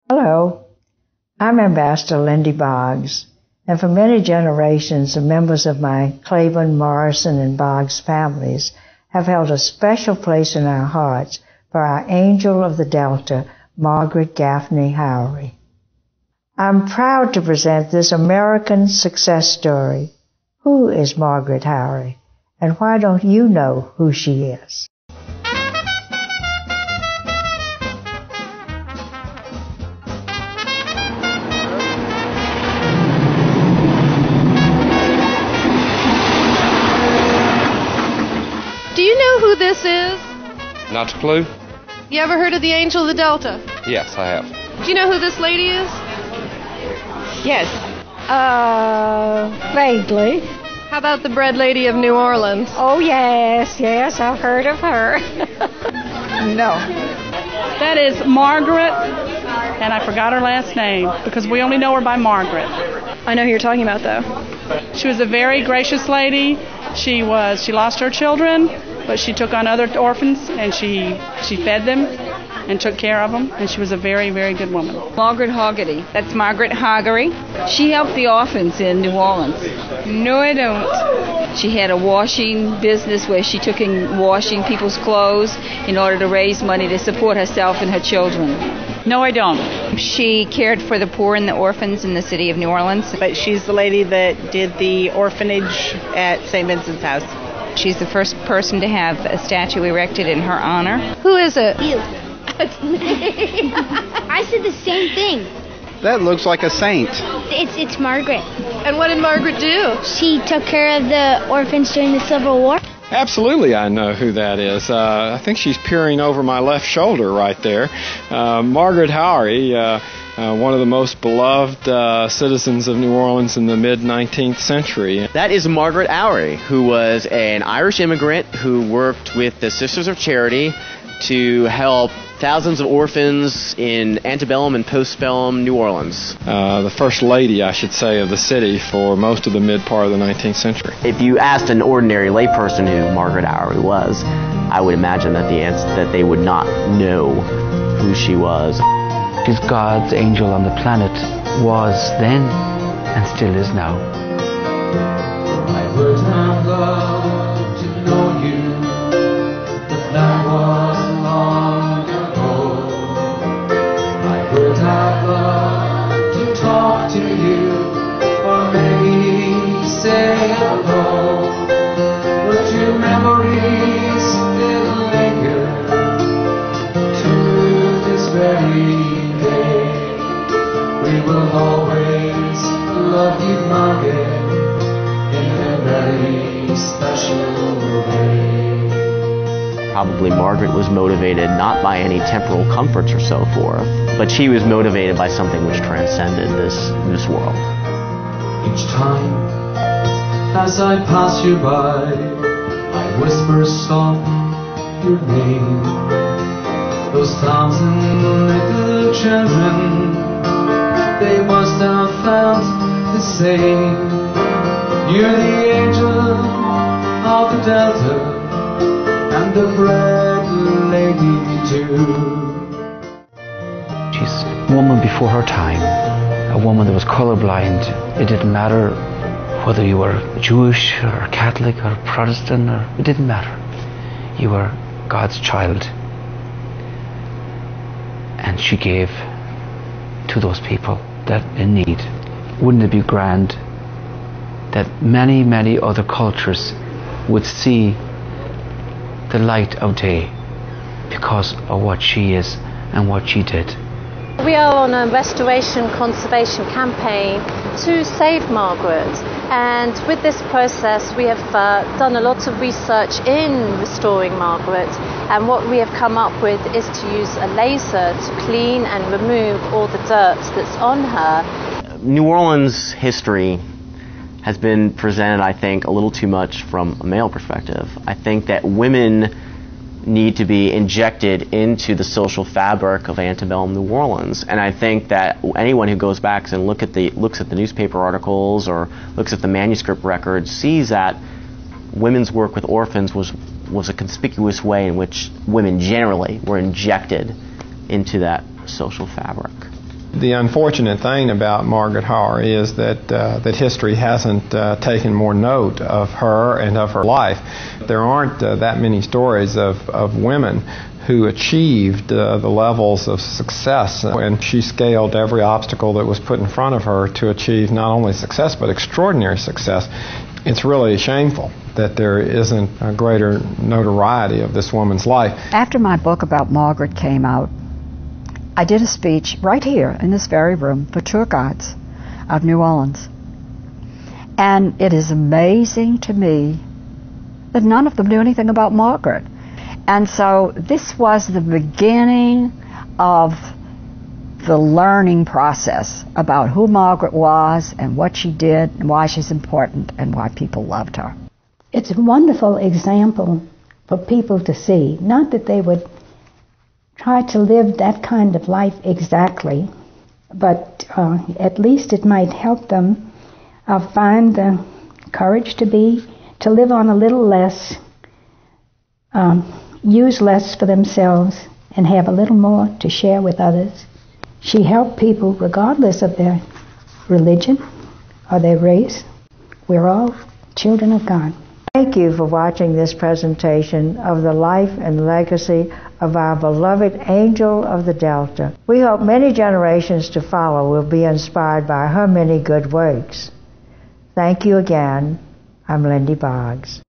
Hello, I'm Ambassador Lindy Boggs, and for many generations, the members of my Cleveland, Morrison, and Boggs families have held a special place in our hearts for our angel of the Delta, Margaret Gaffney Haughery. I'm proud to present this American success story. Who is Margaret Haughery, and why don't you know who she is? Do you know who this is? Not a clue? You ever heard of the Angel of the Delta? Yes, I have. Do you know who this lady is? Yes. Vaguely. How about the Breadlady of New Orleans? Oh, yes, I've heard of her. No. That is Margaret, and I forgot her last name because we only know her by Margaret. I know who you're talking about, though. She was a very gracious lady. She lost her children, but she took on other orphans, and she fed them and took care of them, and she was a very, very good woman. Margaret Haughery. That's Margaret Haughery. She helped the orphans in New Orleans. No, I don't. She had a washing business where she took in washing people's clothes in order to raise money to support herself and her children. No, I don't. She cared for the poor and the orphans in the city of New Orleans. But she's the lady that did the orphanage at St. Vincent's House. She's the first person to have a statue erected in her honor. Who is it? You. I said the same thing. That looks like a saint. It's Margaret. And what did Margaret do? She took care of the orphans during the Civil War. Absolutely, I know who that is. I think she's peering over my left shoulder right there. Margaret Haughery, one of the most beloved citizens of New Orleans in the mid-19th century. That is Margaret Haughery, who was an Irish immigrant who worked with the Sisters of Charity to help thousands of orphans in antebellum and postbellum New Orleans. The first lady, I should say, of the city for most of the mid part of the 19th century. If you asked an ordinary layperson who Margaret Haughery was, I would imagine that they would not know who she was. She's God's angel on the planet, was then and still is now. I would have loved to know you, but that was long ago. I would have loved to talk to you, or maybe say hello, but your memories still linger to this very day. We will always love you, Margaret, in a very special way. Probably Margaret was motivated not by any temporal comforts or so forth, but she was motivated by something which transcended this world. Each time as I pass you by, I whisper soft your name. Those thousand little children, they must have felt the same. You're the angel of the Delta, and the bread lady too. She's a woman before her time, a woman that was colorblind. It didn't matter whether you were Jewish or Catholic or Protestant, it didn't matter. You were God's child. And she gave to those people that in need. Wouldn't it be grand that many, many other cultures would see the light of day because of what she is and what she did? We are on a restoration conservation campaign to save Margaret, and with this process we have done a lot of research in restoring Margaret, and what we have come up with is to use a laser to clean and remove all the dirt that's on her. New Orleans history has been presented, I think, a little too much from a male perspective. I think that women need to be injected into the social fabric of antebellum New Orleans, and I think that anyone who goes back and looks at the newspaper articles or looks at the manuscript records sees that women's work with orphans was a conspicuous way in which women generally were injected into that social fabric. The unfortunate thing about Margaret Haughery is that history hasn't taken more note of her and of her life. There aren't that many stories of women who achieved the levels of success, and she scaled every obstacle that was put in front of her to achieve not only success but extraordinary success. It's really shameful that there isn't a greater notoriety of this woman's life. After my book about Margaret came out, I did a speech right here in this very room for tour guides of New Orleans. And it is amazing to me that none of them knew anything about Margaret. And so this was the beginning of the learning process about who Margaret was and what she did and why she's important and why people loved her. It's a wonderful example for people to see. Not that they would try to live that kind of life exactly, but at least it might help them find the courage to live on a little less, use less for themselves, and have a little more to share with others. She helped people regardless of their religion or their race. We're all children of God. Thank you for watching this presentation of the life and legacy of our beloved Angel of the Delta. We hope many generations to follow will be inspired by her many good works. Thank you again. I'm Lindy Boggs.